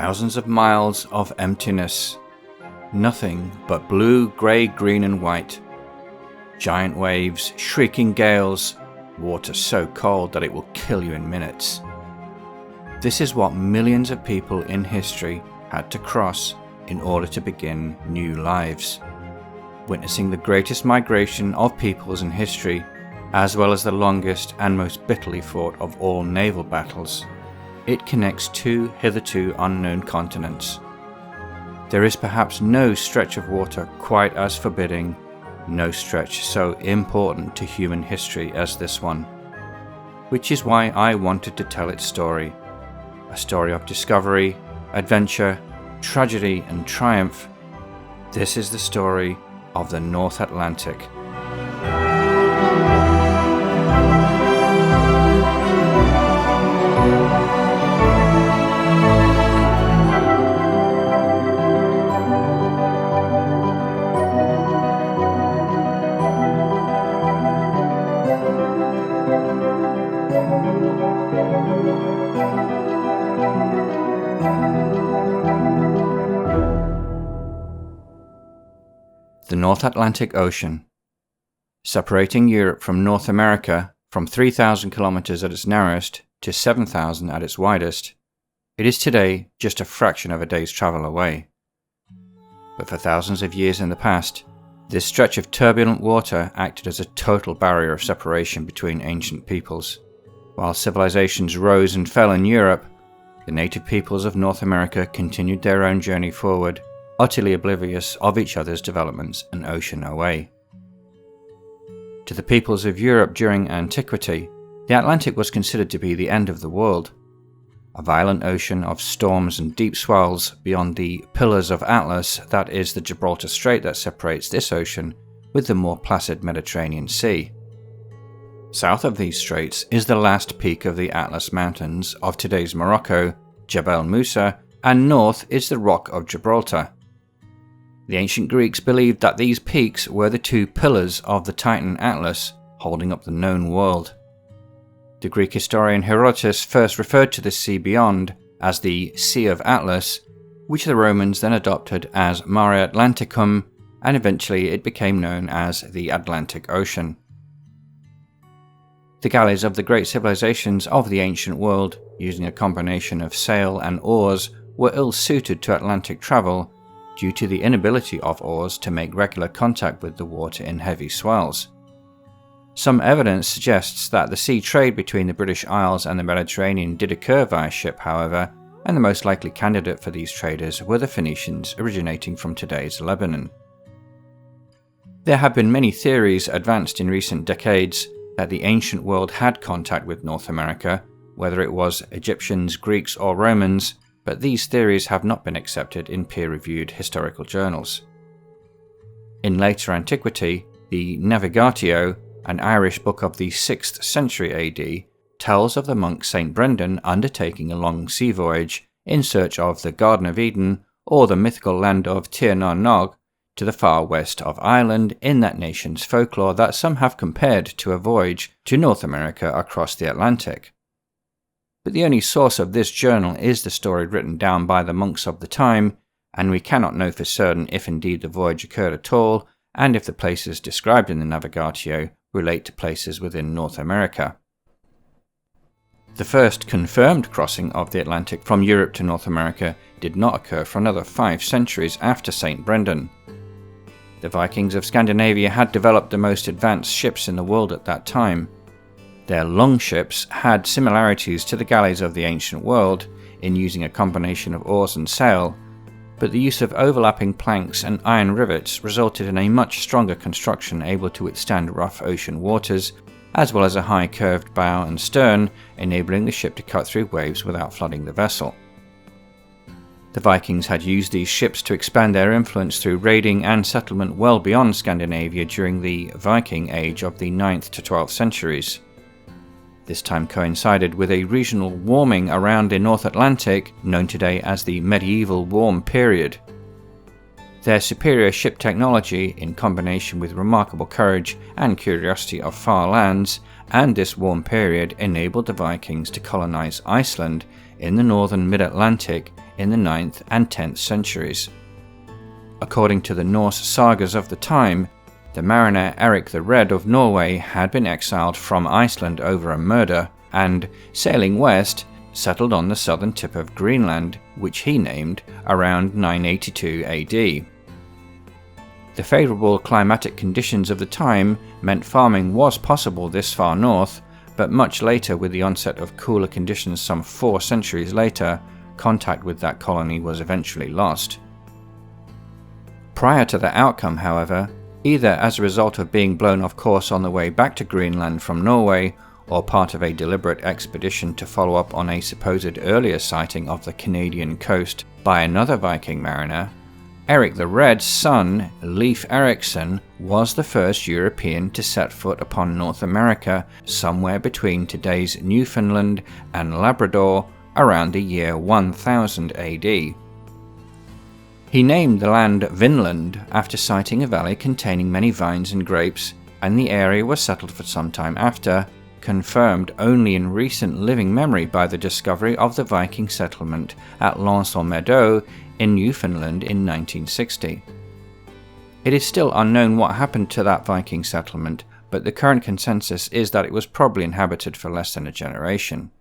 Thousands of miles of emptiness. Nothing but blue, grey, green and white. Giant waves, shrieking gales, water so cold that it will kill you in minutes. This is what millions of people in history had to cross in order to begin new lives. Witnessing the greatest migration of peoples in history, as well as the longest and most bitterly fought of all naval battles, it connects two hitherto unknown continents. There is perhaps no stretch of water quite as forbidding, no stretch so important to human history as this one. Which is why I wanted to tell its story. A story of discovery, adventure, tragedy and triumph. This is the story of the North Atlantic. The North Atlantic Ocean, separating Europe from North America from 3,000 kilometers at its narrowest to 7,000 at its widest, it is today just a fraction of a day's travel away. But for thousands of years in the past, this stretch of turbulent water acted as a total barrier of separation between ancient peoples. While civilizations rose and fell in Europe, the native peoples of North America continued their own journey forward, utterly oblivious of each other's developments an ocean away. To the peoples of Europe during Antiquity, the Atlantic was considered to be the end of the world, a violent ocean of storms and deep swells beyond the Pillars of Atlas that is the Gibraltar Strait that separates this ocean with the more placid Mediterranean Sea. South of these straits is the last peak of the Atlas Mountains of today's Morocco, Jebel Musa, and north is the Rock of Gibraltar. The ancient Greeks believed that these peaks were the two pillars of the Titan Atlas holding up the known world. The Greek historian Herodotus first referred to the sea beyond as the Sea of Atlas, which the Romans then adopted as Mare Atlanticum, and eventually it became known as the Atlantic Ocean. The galleys of the great civilizations of the ancient world, using a combination of sail and oars, were ill-suited to Atlantic travel due to the inability of oars to make regular contact with the water in heavy swells. Some evidence suggests that the sea trade between the British Isles and the Mediterranean did occur via ship, however, and the most likely candidate for these traders were the Phoenicians originating from today's Lebanon. There have been many theories advanced in recent decades that the ancient world had contact with North America, whether it was Egyptians, Greeks or Romans, but these theories have not been accepted in peer-reviewed historical journals. In later antiquity, the Navigatio, an Irish book of the 6th century AD, tells of the monk St. Brendan undertaking a long sea voyage in search of the Garden of Eden or the mythical land of Tir na Nog to the far west of Ireland in that nation's folklore that some have compared to a voyage to North America across the Atlantic. But the only source of this journal is the story written down by the monks of the time, and we cannot know for certain if indeed the voyage occurred at all, and if the places described in the Navigatio relate to places within North America. The first confirmed crossing of the Atlantic from Europe to North America did not occur for another 5 centuries after St. Brendan. The Vikings of Scandinavia had developed the most advanced ships in the world at that time. Their longships had similarities to the galleys of the ancient world in using a combination of oars and sail, but the use of overlapping planks and iron rivets resulted in a much stronger construction able to withstand rough ocean waters, as well as a high curved bow and stern, enabling the ship to cut through waves without flooding the vessel. The Vikings had used these ships to expand their influence through raiding and settlement well beyond Scandinavia during the Viking Age of the 9th to 12th centuries. This time coincided with a regional warming around the North Atlantic, known today as the Medieval Warm Period. Their superior ship technology, in combination with remarkable courage and curiosity of far lands, and this warm period enabled the Vikings to colonize Iceland in the northern mid-Atlantic in the 9th and 10th centuries. According to the Norse sagas of the time, the mariner Eric the Red of Norway had been exiled from Iceland over a murder and, sailing west, settled on the southern tip of Greenland, which he named around 982 AD. The favourable climatic conditions of the time meant farming was possible this far north, but much later, with the onset of cooler conditions some 4 centuries later, contact with that colony was eventually lost. Prior to that outcome, however, either as a result of being blown off course on the way back to Greenland from Norway, or part of a deliberate expedition to follow up on a supposed earlier sighting of the Canadian coast by another Viking mariner, Eric the Red's son, Leif Erikson, was the first European to set foot upon North America somewhere between today's Newfoundland and Labrador around the year 1000 AD. He named the land Vinland after sighting a valley containing many vines and grapes, and the area was settled for some time after, confirmed only in recent living memory by the discovery of the Viking settlement at L'Anse-aux-Meadows in Newfoundland in 1960. It is still unknown what happened to that Viking settlement, but the current consensus is that it was probably inhabited for less than a generation.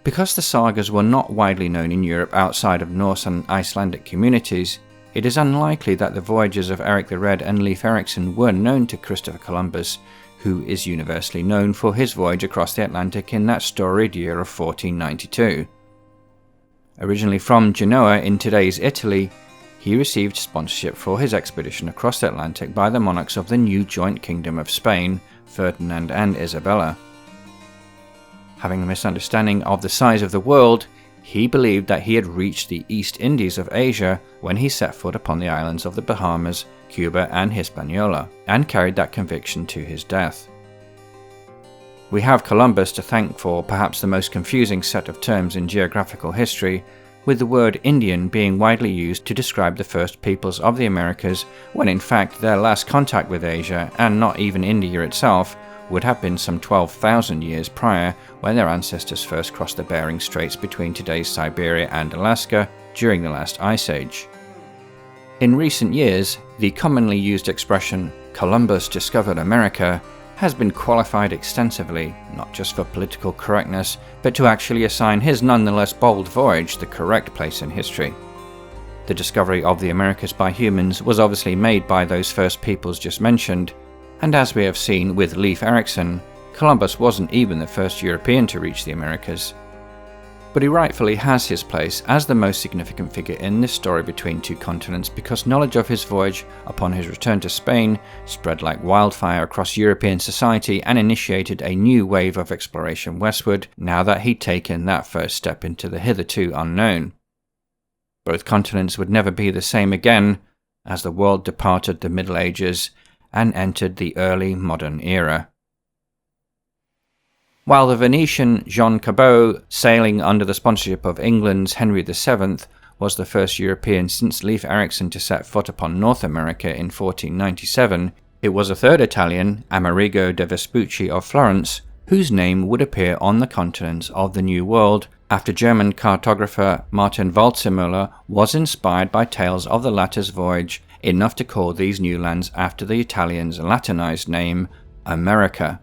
Because the sagas were not widely known in Europe outside of Norse and Icelandic communities, it is unlikely that the voyages of Eric the Red and Leif Erikson were known to Christopher Columbus, who is universally known for his voyage across the Atlantic in that storied year of 1492. Originally from Genoa in today's Italy, he received sponsorship for his expedition across the Atlantic by the monarchs of the new joint kingdom of Spain, Ferdinand and Isabella. Having a misunderstanding of the size of the world, he believed that he had reached the East Indies of Asia when he set foot upon the islands of the Bahamas, Cuba and Hispaniola, and carried that conviction to his death. We have Columbus to thank for perhaps the most confusing set of terms in geographical history, with the word Indian being widely used to describe the first peoples of the Americas, when in fact their last contact with Asia, and not even India itself, would have been some 12,000 years prior, when their ancestors first crossed the Bering Straits between today's Siberia and Alaska during the last ice age. In recent years, the commonly used expression, Columbus discovered America, has been qualified extensively, not just for political correctness, but to actually assign his nonetheless bold voyage the correct place in history. The discovery of the Americas by humans was obviously made by those first peoples just mentioned, and as we have seen with Leif Erikson, Columbus wasn't even the first European to reach the Americas. But he rightfully has his place as the most significant figure in this story between two continents, because knowledge of his voyage upon his return to Spain spread like wildfire across European society and initiated a new wave of exploration westward now that he'd taken that first step into the hitherto unknown. Both continents would never be the same again as the world departed the Middle Ages and entered the early modern era. While the Venetian Jean Cabot, sailing under the sponsorship of England's Henry VII, was the first European since Leif Erikson to set foot upon North America in 1497, it was a third Italian, Amerigo de Vespucci of Florence, whose name would appear on the continents of the New World after German cartographer Martin Waldseemüller was inspired by tales of the latter's voyage enough to call these new lands after the Italian's Latinized name, America.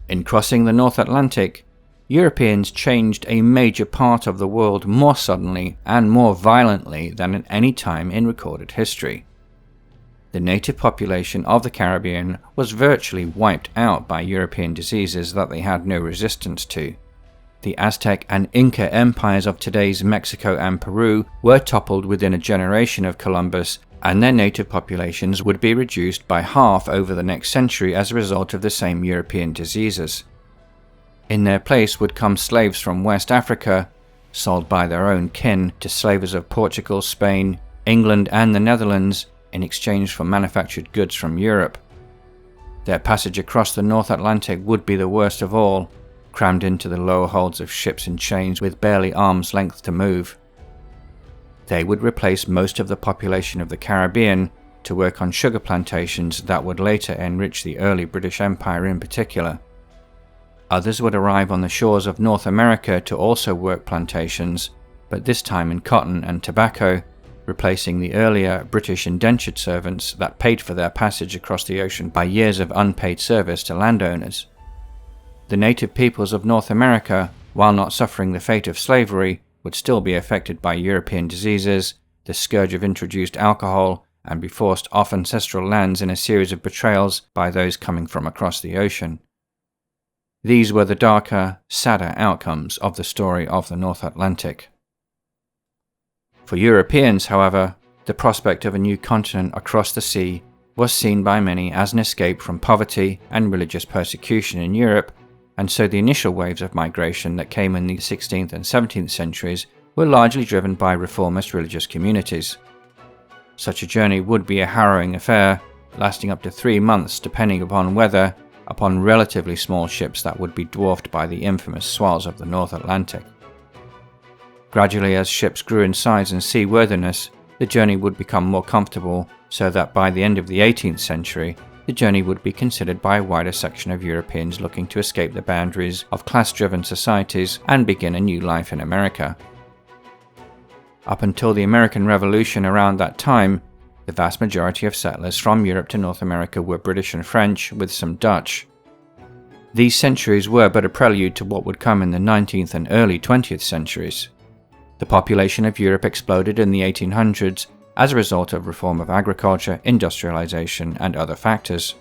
In crossing the North Atlantic, Europeans changed a major part of the world more suddenly and more violently than at any time in recorded history. The native population of the Caribbean was virtually wiped out by European diseases that they had no resistance to. The Aztec and Inca empires of today's Mexico and Peru were toppled within a generation of Columbus, and their native populations would be reduced by half over the next century as a result of the same European diseases. In their place would come slaves from West Africa, sold by their own kin to slavers of Portugal, Spain, England and the Netherlands in exchange for manufactured goods from Europe. Their passage across the North Atlantic would be the worst of all, crammed into the lower holds of ships in chains with barely arm's length to move. They would replace most of the population of the Caribbean to work on sugar plantations that would later enrich the early British Empire in particular. Others would arrive on the shores of North America to also work plantations, but this time in cotton and tobacco, replacing the earlier British indentured servants that paid for their passage across the ocean by years of unpaid service to landowners. The native peoples of North America, while not suffering the fate of slavery, would still be affected by European diseases, the scourge of introduced alcohol, and be forced off ancestral lands in a series of betrayals by those coming from across the ocean. These were the darker, sadder outcomes of the story of the North Atlantic. For Europeans, however, the prospect of a new continent across the sea was seen by many as an escape from poverty and religious persecution in Europe, and so the initial waves of migration that came in the 16th and 17th centuries were largely driven by reformist religious communities. Such a journey would be a harrowing affair, lasting up to 3 months depending upon weather, upon relatively small ships that would be dwarfed by the infamous swells of the North Atlantic. Gradually, as ships grew in size and seaworthiness, the journey would become more comfortable, so that by the end of the 18th century, the journey would be considered by a wider section of Europeans looking to escape the boundaries of class-driven societies and begin a new life in America. Up until the American Revolution around that time, the vast majority of settlers from Europe to North America were British and French, with some Dutch. These centuries were but a prelude to what would come in the 19th and early 20th centuries. The population of Europe exploded in the 1800s as a result of reform of agriculture, industrialization, and other factors.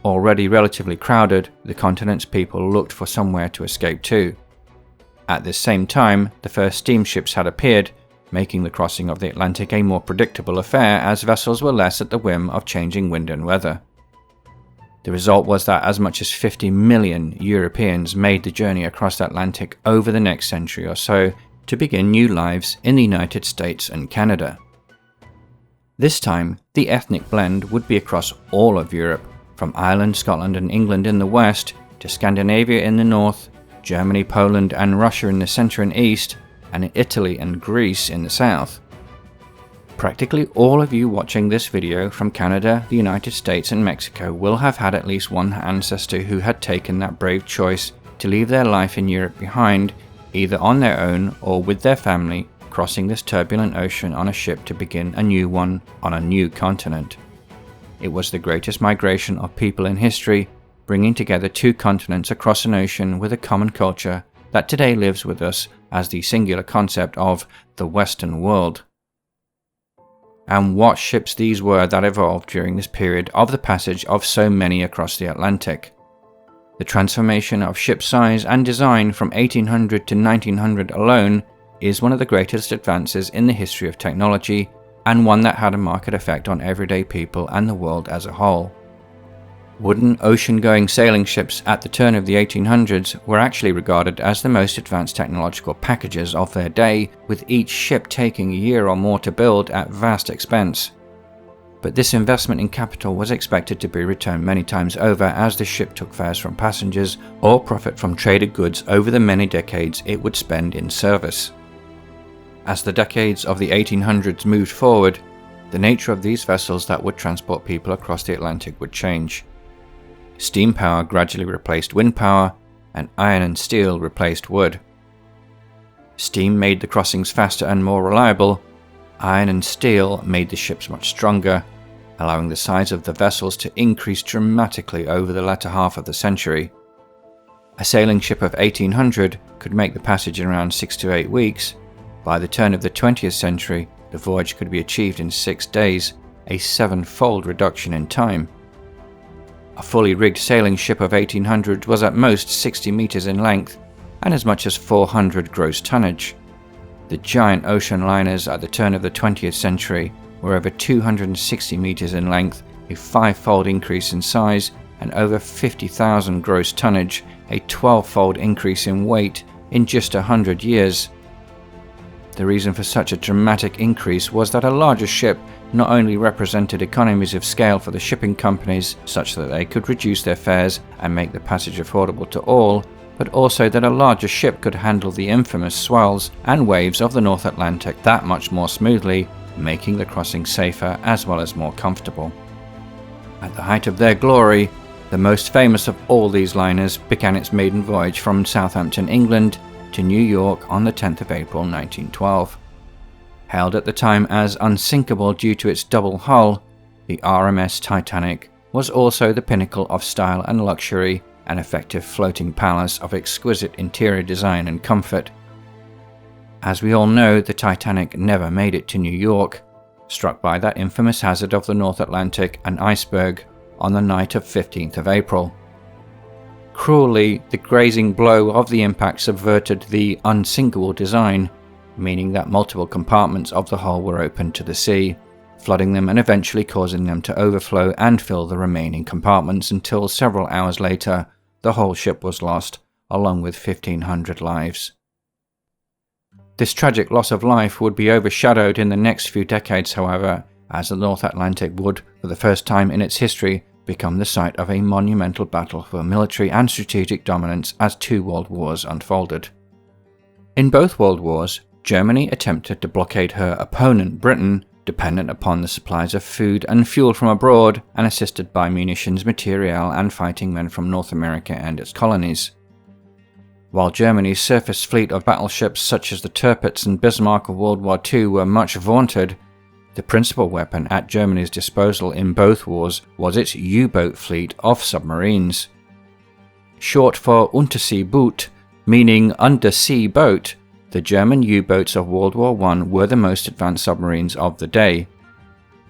Already relatively crowded, the continent's people looked for somewhere to escape to. At this same time, the first steamships had appeared, making the crossing of the Atlantic a more predictable affair as vessels were less at the whim of changing wind and weather. The result was that as much as 50 million Europeans made the journey across the Atlantic over the next century or so to begin new lives in the United States and Canada. This time, the ethnic blend would be across all of Europe, from Ireland, Scotland and England in the west, to Scandinavia in the north, Germany, Poland and Russia in the centre and east, and Italy and Greece in the south. Practically all of you watching this video from Canada, the United States and Mexico will have had at least one ancestor who had taken that brave choice to leave their life in Europe behind, either on their own or with their family, crossing this turbulent ocean on a ship to begin a new one on a new continent. It was the greatest migration of people in history, bringing together two continents across an ocean with a common culture that today lives with us as the singular concept of the Western world. And what ships these were that evolved during this period of the passage of so many across the Atlantic. The transformation of ship size and design from 1800 to 1900 alone is one of the greatest advances in the history of technology, and one that had a marked effect on everyday people and the world as a whole. Wooden ocean-going sailing ships at the turn of the 1800s were actually regarded as the most advanced technological packages of their day, with each ship taking a year or more to build at vast expense. But this investment in capital was expected to be returned many times over as the ship took fares from passengers or profit from traded goods over the many decades it would spend in service. As the decades of the 1800s moved forward, the nature of these vessels that would transport people across the Atlantic would change. Steam power gradually replaced wind power, and iron and steel replaced wood. Steam made the crossings faster and more reliable. Iron and steel made the ships much stronger, allowing the size of the vessels to increase dramatically over the latter half of the century. A sailing ship of 1800 could make the passage in around 6 to 8 weeks. By the turn of the 20th century, the voyage could be achieved in 6 days, a 7-fold reduction in time. A fully rigged sailing ship of 1800 was at most 60 meters in length and as much as 400 gross tonnage. The giant ocean liners at the turn of the 20th century were over 260 meters in length, a 5-fold increase in size, and over 50,000 gross tonnage, a 12-fold increase in weight in just 100 years. The reason for such a dramatic increase was that a larger ship not only represented economies of scale for the shipping companies, such that they could reduce their fares and make the passage affordable to all, but also that a larger ship could handle the infamous swells and waves of the North Atlantic that much more smoothly, making the crossing safer as well as more comfortable. At the height of their glory, The most famous of all these liners began its maiden voyage from Southampton, England to New York on the 10th of April 1912. Hailed at the time as unsinkable due to its double hull, the RMS Titanic was also the pinnacle of style and luxury, an effective floating palace of exquisite interior design and comfort. As we all know, the Titanic never made it to New York, struck by that infamous hazard of the North Atlantic, an iceberg, on the night of 15th of April. Cruelly, the grazing blow of the impact subverted the unsinkable design, meaning that multiple compartments of the hull were open to the sea, flooding them and eventually causing them to overflow and fill the remaining compartments until several hours later the whole ship was lost, along with 1,500 lives. This tragic loss of life would be overshadowed in the next few decades, however, as the North Atlantic would, for the first time in its history, become the site of a monumental battle for military and strategic dominance as two world wars unfolded. In both world wars, Germany attempted to blockade her opponent Britain, dependent upon the supplies of food and fuel from abroad and assisted by munitions, materiel and fighting men from North America and its colonies. While Germany's surface fleet of battleships such as the Tirpitz and Bismarck of World War II were much vaunted, the principal weapon at Germany's disposal in both wars was its U-boat fleet of submarines. Short for Unterseeboot, meaning undersea boat, the German U-boats of World War I were the most advanced submarines of the day.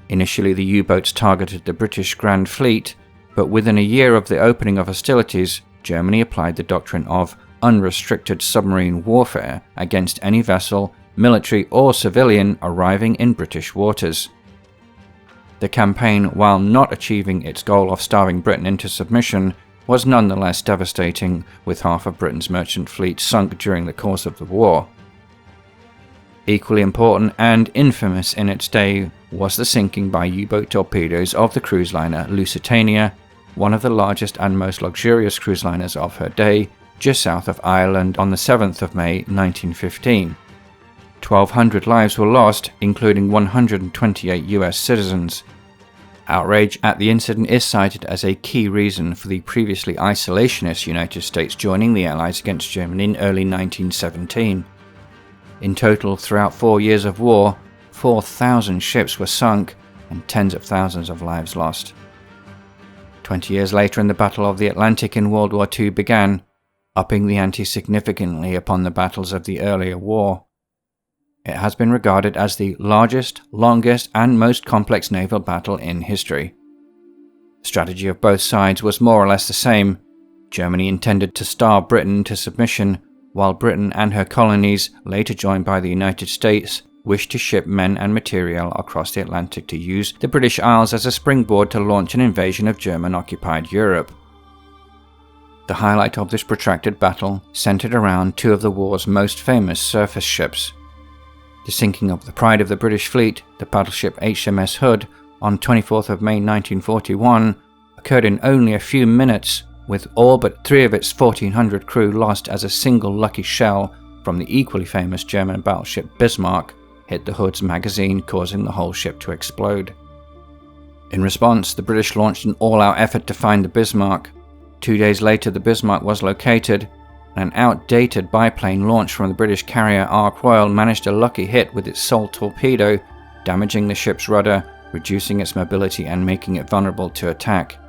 Initially, the U-boats targeted the British Grand Fleet, but within a year of the opening of hostilities, Germany applied the doctrine of unrestricted submarine warfare against any vessel, military or civilian, arriving in British waters. The campaign, while not achieving its goal of starving Britain into submission, was nonetheless devastating, with half of Britain's merchant fleet sunk during the course of the war. Equally important and infamous in its day was the sinking by U-boat torpedoes of the cruise liner Lusitania, one of the largest and most luxurious cruise liners of her day, just south of Ireland on the 7th of May 1915. 1,200 lives were lost, including 128 US citizens. Outrage at the incident is cited as a key reason for the previously isolationist United States joining the Allies against Germany in early 1917. In total, throughout 4 years of war, 4,000 ships were sunk and tens of thousands of lives lost. 20 years later, in the Battle of the Atlantic in World War II began, upping the ante significantly upon the battles of the earlier war. It has been regarded as the largest, longest, and most complex naval battle in history. The strategy of both sides was more or less the same. Germany intended to starve Britain into submission, while Britain and her colonies, later joined by the United States, wished to ship men and material across the Atlantic to use the British Isles as a springboard to launch an invasion of German-occupied Europe. The highlight of this protracted battle centered around two of the war's most famous surface ships. The sinking of the pride of the British fleet, the battleship HMS Hood, on 24th of May 1941, occurred in only a few minutes, with all but 3 of its 1,400 crew lost as a single lucky shell from the equally famous German battleship Bismarck hit the Hood's magazine, causing the whole ship to explode. In response, the British launched an all-out effort to find the Bismarck. 2 days later, the Bismarck was located, and an outdated biplane launched from the British carrier Ark Royal managed a lucky hit with its sole torpedo, damaging the ship's rudder, reducing its mobility and making it vulnerable to attack.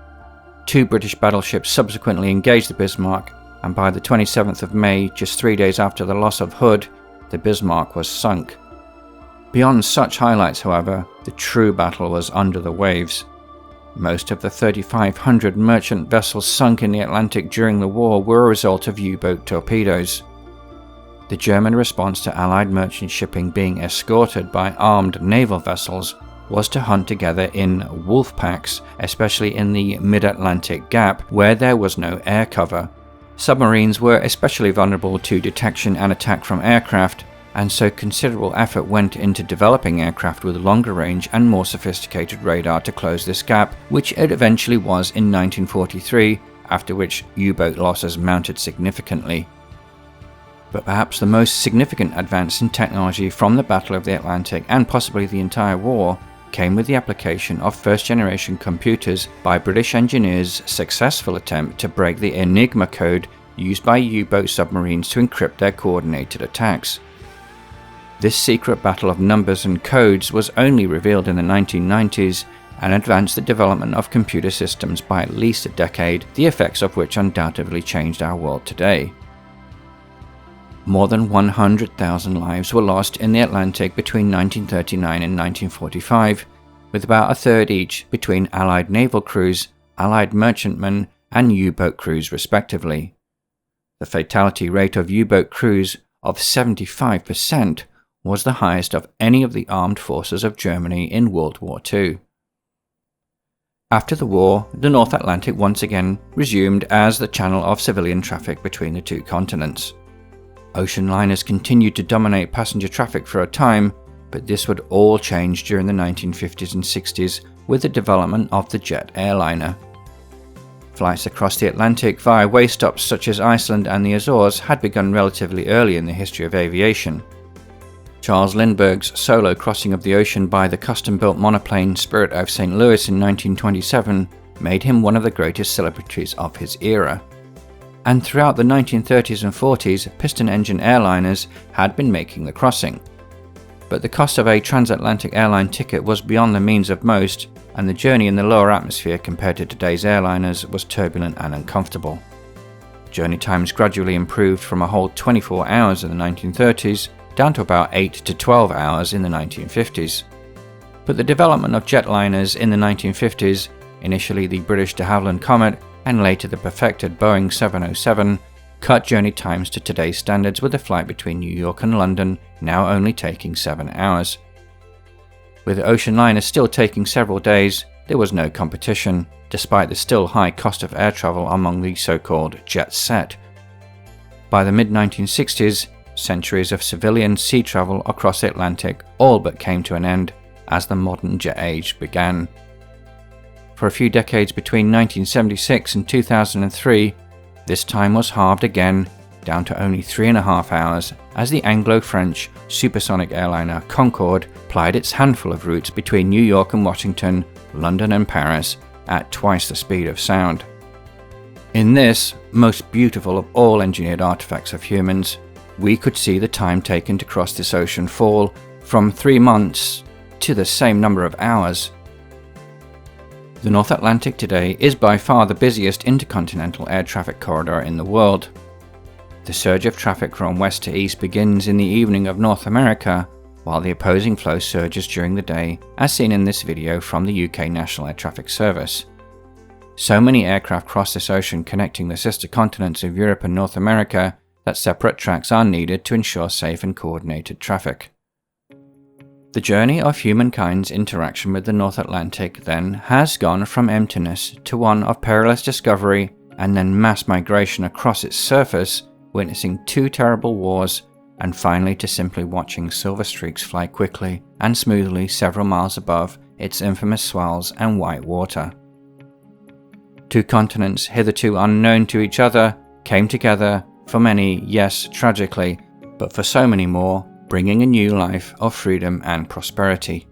2 British battleships subsequently engaged the Bismarck, and by the 27th of May, just 3 days after the loss of Hood, the Bismarck was sunk. Beyond such highlights, however, the true battle was under the waves. Most of the 3,500 merchant vessels sunk in the Atlantic during the war were a result of U-boat torpedoes. The German response to Allied merchant shipping being escorted by armed naval vessels was to hunt together in wolf packs, especially in the mid-Atlantic gap where there was no air cover. Submarines were especially vulnerable to detection and attack from aircraft, and so considerable effort went into developing aircraft with longer range and more sophisticated radar to close this gap, which it eventually was in 1943, after which U-boat losses mounted significantly. But perhaps the most significant advance in technology from the Battle of the Atlantic, and possibly the entire war, came with the application of first-generation computers by British engineers' successful attempt to break the Enigma code used by U-boat submarines to encrypt their coordinated attacks. This secret battle of numbers and codes was only revealed in the 1990s and advanced the development of computer systems by at least a decade, the effects of which undoubtedly changed our world today. More than 100,000 lives were lost in the Atlantic between 1939 and 1945, with about a third each between Allied naval crews, Allied merchantmen, and U-boat crews respectively. The fatality rate of U-boat crews of 75% was the highest of any of the armed forces of Germany in World War II. After the war, the North Atlantic once again resumed as the channel of civilian traffic between the two continents. Ocean liners continued to dominate passenger traffic for a time, but this would all change during the 1950s and 60s with the development of the jet airliner. Flights across the Atlantic via way stops such as Iceland and the Azores had begun relatively early in the history of aviation. Charles Lindbergh's solo crossing of the ocean by the custom-built monoplane Spirit of St. Louis in 1927 made him one of the greatest celebrities of his era. And throughout the 1930s and 40s, piston-engine airliners had been making the crossing. But the cost of a transatlantic airline ticket was beyond the means of most, and the journey in the lower atmosphere compared to today's airliners was turbulent and uncomfortable. Journey times gradually improved from a whole 24 hours in the 1930s down to about 8 to 12 hours in the 1950s. But the development of jetliners in the 1950s, initially the British de Havilland Comet, and later the perfected Boeing 707, cut journey times to today's standards, with a flight between New York and London now only taking 7 hours. With ocean liners still taking several days, there was no competition, despite the still high cost of air travel among the so-called jet set. By the mid-1960s, centuries of civilian sea travel across the Atlantic all but came to an end as the modern jet age began. For a few decades between 1976 and 2003, this time was halved again, down to only 3.5 hours, as the Anglo-French supersonic airliner Concorde plied its handful of routes between New York and Washington, London and Paris at twice the speed of sound. In this, most beautiful of all engineered artifacts of humans, we could see the time taken to cross this ocean fall from 3 months to the same number of hours. The North Atlantic today is by far the busiest intercontinental air traffic corridor in the world. The surge of traffic from west to east begins in the evening of North America, while the opposing flow surges during the day, as seen in this video from the UK National Air Traffic Service. So many aircraft cross this ocean connecting the sister continents of Europe and North America that separate tracks are needed to ensure safe and coordinated traffic. The journey of humankind's interaction with the North Atlantic then has gone from emptiness to one of perilous discovery and then mass migration across its surface, witnessing 2 terrible wars, and finally to simply watching silver streaks fly quickly and smoothly several miles above its infamous swells and white water. 2 continents hitherto unknown to each other came together, for many, yes, tragically, but for so many more, bringing a new life of freedom and prosperity.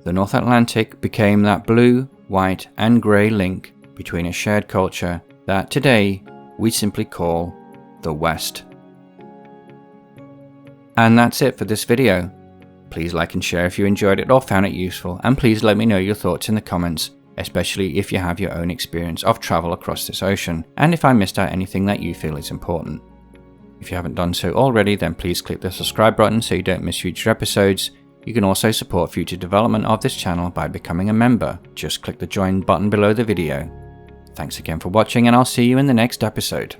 The North Atlantic became that blue, white, and grey link between a shared culture that today we simply call the West. And that's it for this video. Please like and share if you enjoyed it or found it useful, and please let me know your thoughts in the comments, especially if you have your own experience of travel across this ocean, and if I missed out anything that you feel is important. If you haven't done so already, then please click the subscribe button so you don't miss future episodes. You can also support future development of this channel by becoming a member. Just click the join button below the video. Thanks again for watching, and I'll see you in the next episode.